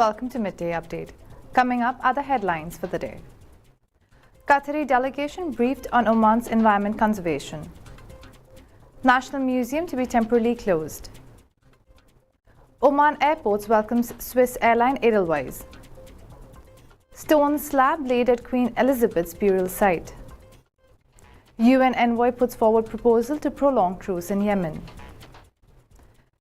welcome to Midday Update. Coming up are the headlines for the day. Qatari delegation briefed on Oman's environment conservation. National Museum to be temporarily closed. Oman Airports welcomes Swiss airline Edelweiss. Stone slab laid at Queen Elizabeth's burial site. UN envoy puts forward proposal to prolong truce in Yemen.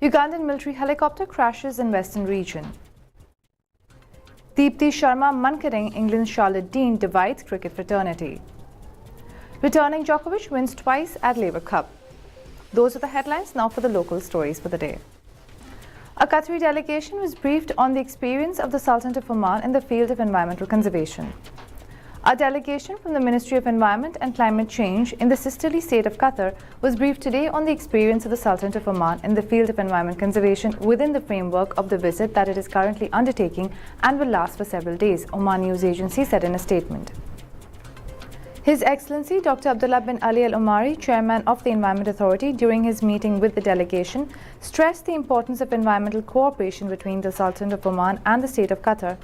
Ugandan military helicopter crashes in western region. Deepti Sharma Mankering England's Charlotte Dean divides cricket fraternity. Returning Djokovic wins twice at Labour Cup. Those are the headlines. Now for the local stories for the day. A Qatari delegation was briefed on the experience of the Sultanate of Oman in the field of environmental conservation. A delegation from the Ministry of Environment and Climate Change in the sisterly state of Qatar was briefed today on the experience of the Sultanate of Oman in the field of environment conservation within the framework of the visit that it is currently undertaking and will last for several days, Oman News Agency said in a statement. His Excellency Dr. Abdullah bin Ali Al Omari, Chairman of the Environment Authority, during his meeting with the delegation, stressed the importance of environmental cooperation between the Sultanate of Oman and the State of Qatar,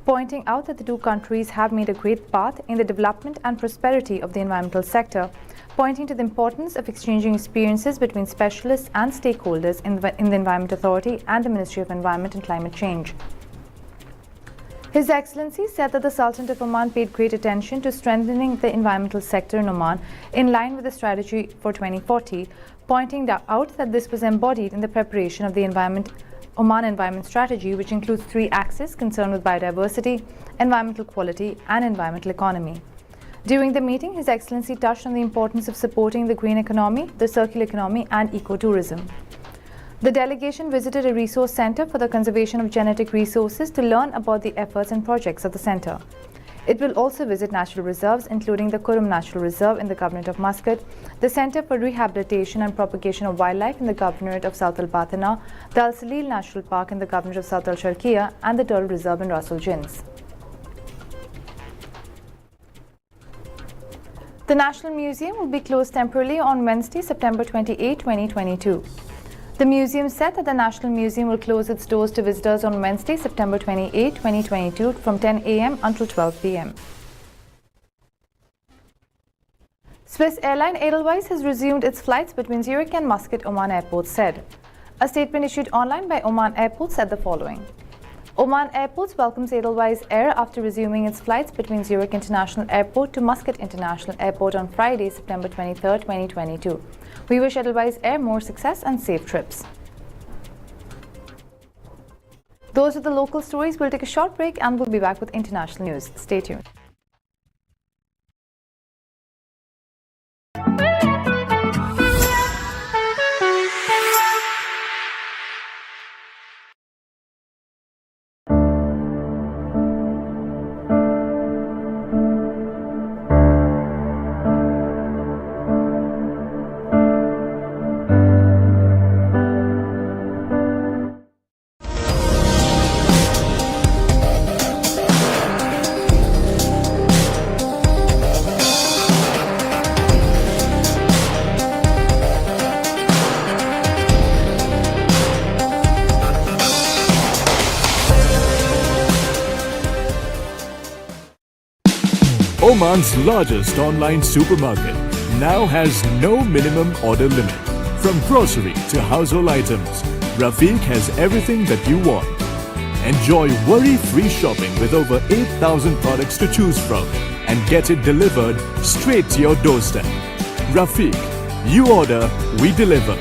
pointing out that the two countries have made a great path in the development and prosperity of the environmental sector, pointing to the importance of exchanging experiences between specialists and stakeholders in the Environment Authority and the Ministry of Environment and Climate Change. His Excellency said that the Sultanate of Oman paid great attention to strengthening the environmental sector in Oman in line with the strategy for 2040, pointing out that this was embodied in the preparation of the Oman Environment Strategy, which includes 3 axes concerned with biodiversity, environmental quality and environmental economy. During the meeting, His Excellency touched on the importance of supporting the green economy, the circular economy and ecotourism. The delegation visited a resource center for the conservation of genetic resources to learn about the efforts and projects of the center. It will also visit natural reserves, including the Kurum Natural Reserve in the Governorate of Muscat, the Center for Rehabilitation and Propagation of Wildlife in the Governorate of South Al-Batana, the Al Salil National Park in the Governorate of South Al-Sharqiya, and the Turtle Reserve in Ras Al Jins. The National Museum will be closed temporarily on Wednesday, September 28, 2022. The museum said that the National Museum will close its doors to visitors on Wednesday, September 28, 2022 from 10 a.m. until 12 p.m. Swiss airline Edelweiss has resumed its flights between Zurich and Muscat, Oman Airports said. A statement issued online by Oman Airports said the following. Oman Airports welcomes Edelweiss Air after resuming its flights between Zurich International Airport to Muscat International Airport on Friday, September 23, 2022. We wish Edelweiss Air more success and safe trips. Those are the local stories. We'll take a short break and we'll be back with international news. Stay tuned. Oman's largest online supermarket now has no minimum order limit. From grocery to household items, Rafiq has everything that you want. Enjoy worry-free shopping with over 8,000 products to choose from and get it delivered straight to your doorstep. Rafiq, you order, we deliver.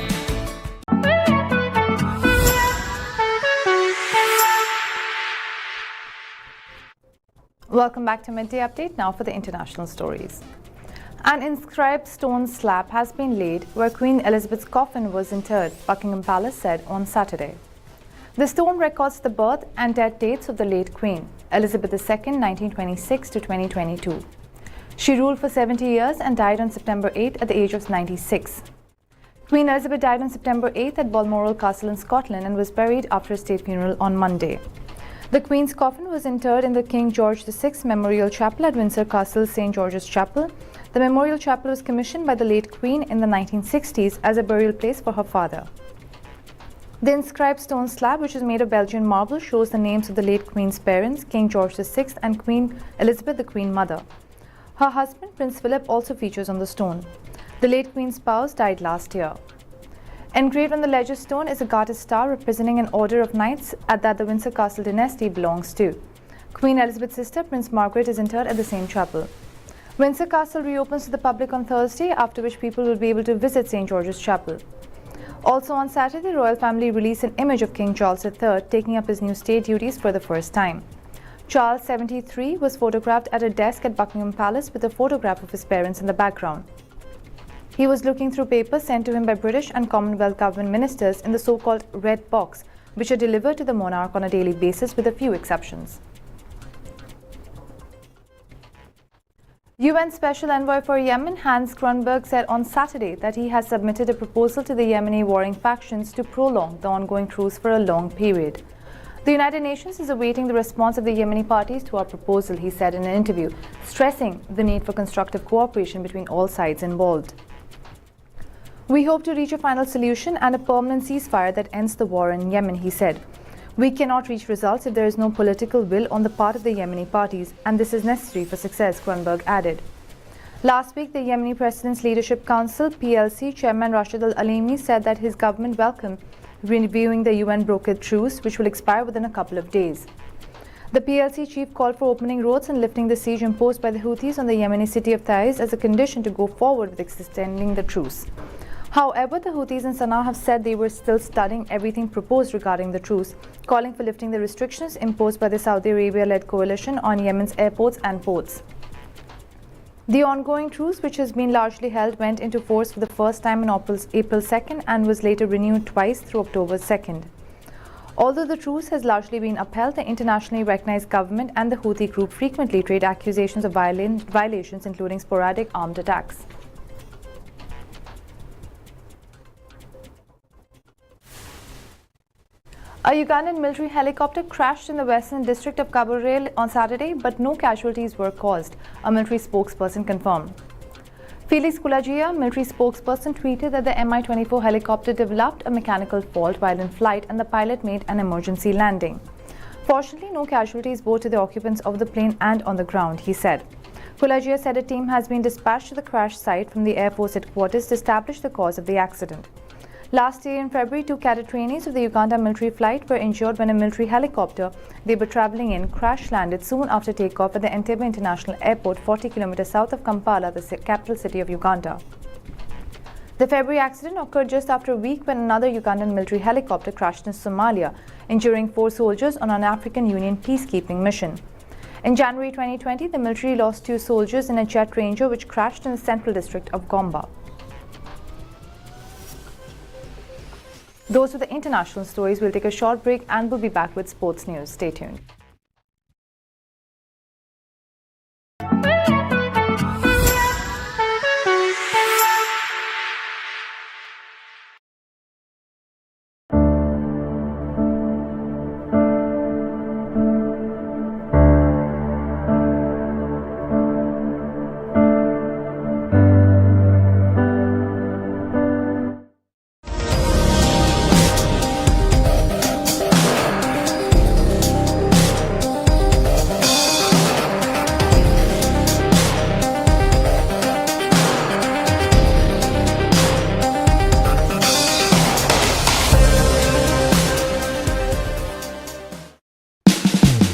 Welcome back to Midday Update. Now for the international stories. An inscribed stone slab has been laid where Queen Elizabeth's coffin was interred, Buckingham Palace said on Saturday. The stone records the birth and death dates of the late Queen, Elizabeth II, 1926 to 2022. She ruled for 70 years and died on September 8 at the age of 96. Queen Elizabeth died on September 8 at Balmoral Castle in Scotland and was buried after a state funeral on Monday. The Queen's coffin was interred in the King George VI Memorial Chapel at Windsor Castle, St. George's Chapel. The Memorial Chapel was commissioned by the late Queen in the 1960s as a burial place for her father. The inscribed stone slab, which is made of Belgian marble, shows the names of the late Queen's parents, King George VI and Queen Elizabeth, the Queen Mother. Her husband, Prince Philip, also features on the stone. The late Queen's spouse died last year. Engraved on the ledger stone is a garter star representing an order of knights that the Windsor Castle dynasty belongs to. Queen Elizabeth's sister, Prince Margaret, is interred at the same chapel. Windsor Castle reopens to the public on Thursday, after which people will be able to visit St. George's Chapel. Also on Saturday, the royal family released an image of King Charles III taking up his new state duties for the first time. Charles, 73, was photographed at a desk at Buckingham Palace with a photograph of his parents in the background. He was looking through papers sent to him by British and Commonwealth government ministers in the so-called red box, which are delivered to the monarch on a daily basis with a few exceptions. UN Special Envoy for Yemen Hans Grunberg said on Saturday that he has submitted a proposal to the Yemeni warring factions to prolong the ongoing truce for a long period. The United Nations is awaiting the response of the Yemeni parties to our proposal, he said in an interview, stressing the need for constructive cooperation between all sides involved. We hope to reach a final solution and a permanent ceasefire that ends the war in Yemen, he said. We cannot reach results if there is no political will on the part of the Yemeni parties, and this is necessary for success, Grunberg added. Last week, the Yemeni President's Leadership Council, PLC, Chairman Rashid Al-Alimi said that his government welcomed reviewing the UN-brokered truce, which will expire within a couple of days. The PLC chief called for opening roads and lifting the siege imposed by the Houthis on the Yemeni city of Taiz as a condition to go forward with extending the truce. However, the Houthis in Sana'a have said they were still studying everything proposed regarding the truce, calling for lifting the restrictions imposed by the Saudi Arabia-led coalition on Yemen's airports and ports. The ongoing truce, which has been largely held, went into force for the first time on April 2nd and was later renewed twice through October 2nd. Although the truce has largely been upheld, the internationally recognized government and the Houthi group frequently trade accusations of violations, including sporadic armed attacks. A Ugandan military helicopter crashed in the western district of Cabo Rail on Saturday, but no casualties were caused, a military spokesperson confirmed. Felix Kulajia, military spokesperson, tweeted that the Mi-24 helicopter developed a mechanical fault while in flight and the pilot made an emergency landing. Fortunately, no casualties both to the occupants of the plane and on the ground, he said. Kulajia said a team has been dispatched to the crash site from the Air Force headquarters to establish the cause of the accident. Last year in February, 2 cadet trainees of the Uganda military flight were injured when a military helicopter they were travelling in crash-landed soon after takeoff at the Entebbe International Airport, 40 kilometers south of Kampala, the capital city of Uganda. The February accident occurred just after a week when another Ugandan military helicopter crashed in Somalia, injuring 4 soldiers on an African Union peacekeeping mission. In January 2020, the military lost 2 soldiers in a jet Ranger which crashed in the central district of Gomba. Those are the international stories. We'll take a short break and we'll be back with sports news. Stay tuned.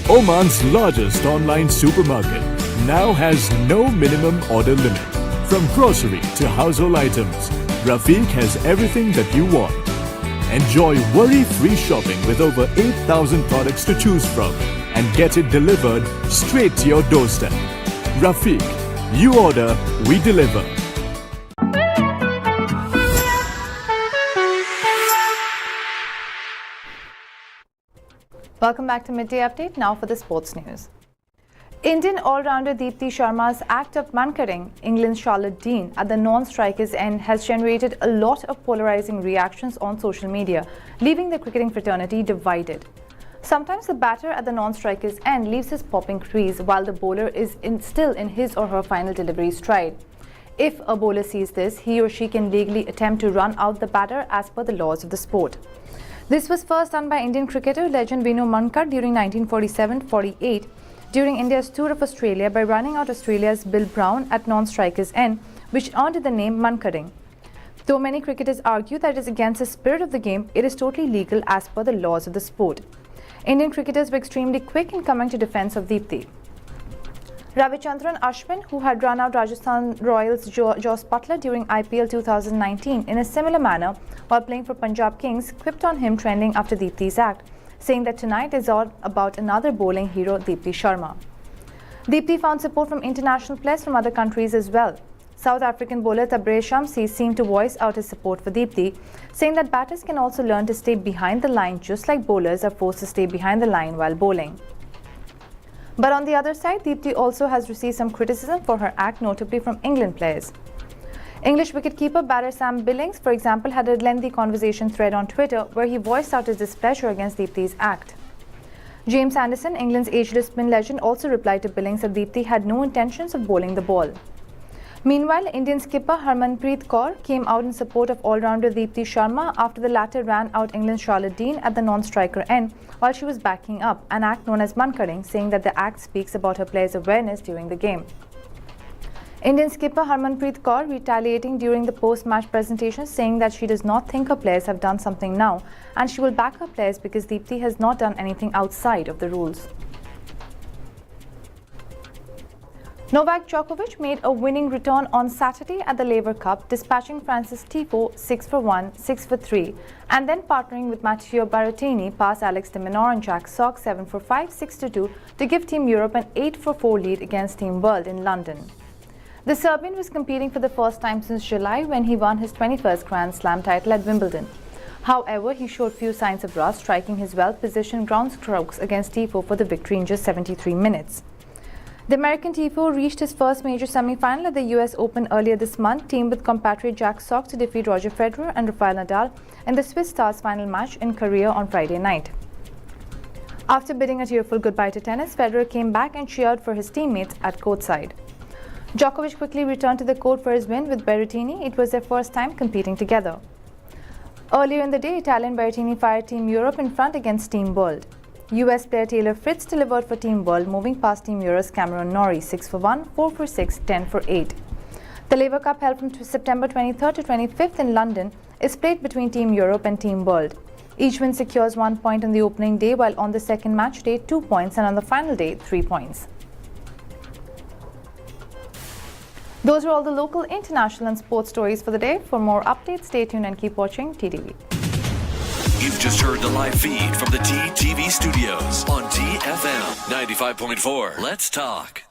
Oman's largest online supermarket now has no minimum order limit. From grocery to household items, Rafiq has everything that you want. Enjoy worry-free shopping with over 8,000 products to choose from and get it delivered straight to your doorstep. Rafiq, you order, we deliver. Welcome back to Midday Update. Now for the sports news. Indian all-rounder Deepti Sharma's act of mankering England's Charlotte Dean at the non-striker's end has generated a lot of polarizing reactions on social media, leaving the cricketing fraternity divided. Sometimes the batter at the non-striker's end leaves his popping crease while the bowler is still in his or her final delivery stride. If a bowler sees this, he or she can legally attempt to run out the batter as per the laws of the sport. This was first done by Indian cricketer legend Vinu Mankad during 1947-48 during India's tour of Australia by running out Australia's Bill Brown at non-striker's end, which earned it the name Mankading. Though many cricketers argue that it is against the spirit of the game, it is totally legal as per the laws of the sport. Indian cricketers were extremely quick in coming to defense of Deepti. Ravichandran Ashwin, who had run out Rajasthan Royals' Jos Buttler during IPL 2019 in a similar manner while playing for Punjab Kings, quipped on him trending after Deepti's act, saying that tonight is all about another bowling hero, Deepti Sharma. Deepti found support from international players from other countries as well. South African bowler Tabraiz Shamsi seemed to voice out his support for Deepti, saying that batters can also learn to stay behind the line just like bowlers are forced to stay behind the line while bowling. But on the other side, Deepti also has received some criticism for her act, notably from England players. English wicketkeeper batter Sam Billings, for example, had a lengthy conversation thread on Twitter where he voiced out his displeasure against Deepti's act. James Anderson, England's ageless spin legend, also replied to Billings that Deepti had no intentions of bowling the ball. Meanwhile, Indian skipper Harmanpreet Kaur came out in support of all-rounder Deepti Sharma after the latter ran out England's Charlotte Dean at the non-striker end while she was backing up, an act known as Mankading, saying that the act speaks about her players' awareness during the game. Indian skipper Harmanpreet Kaur retaliating during the post-match presentation, saying that she does not think her players have done something now and she will back her players because Deepti has not done anything outside of the rules. Novak Djokovic made a winning return on Saturday at the Laver Cup, dispatching Francis Tiafoe 6-1, 6-3, and then partnering with Matteo Berrettini past Alex de Minaur and Jack Sock 7-5, 6-2 to give Team Europe an 8-4 lead against Team World in London. The Serbian was competing for the first time since July when he won his 21st Grand Slam title at Wimbledon. However, he showed few signs of rust, striking his well-positioned ground strokes against Tiafoe for the victory in just 73 minutes. The American Tiafoe reached his first major semi-final at the US Open earlier this month, teamed with compatriot Jack Sock to defeat Roger Federer and Rafael Nadal in the Swiss Stars final match in Korea on Friday night. After bidding a tearful goodbye to tennis, Federer came back and cheered for his teammates at courtside. Djokovic quickly returned to the court for his win with Berrettini. It was their first time competing together. Earlier in the day, Italian Berrettini fired Team Europe in front against Team World. US player Taylor Fritz delivered for Team World, moving past Team Euro's Cameron Norrie 6-1, 4-6, 10-8. The Laver Cup, held from September 23rd to 25th in London, is played between Team Europe and Team World. Each win secures 1 point on the opening day, while on the second match day 2 points and on the final day 3 points. Those were all the local, international and sports stories for the day. For more updates, stay tuned and keep watching TTV. You've just heard the live feed from the TTV studios on TFM 95.4. Let's talk.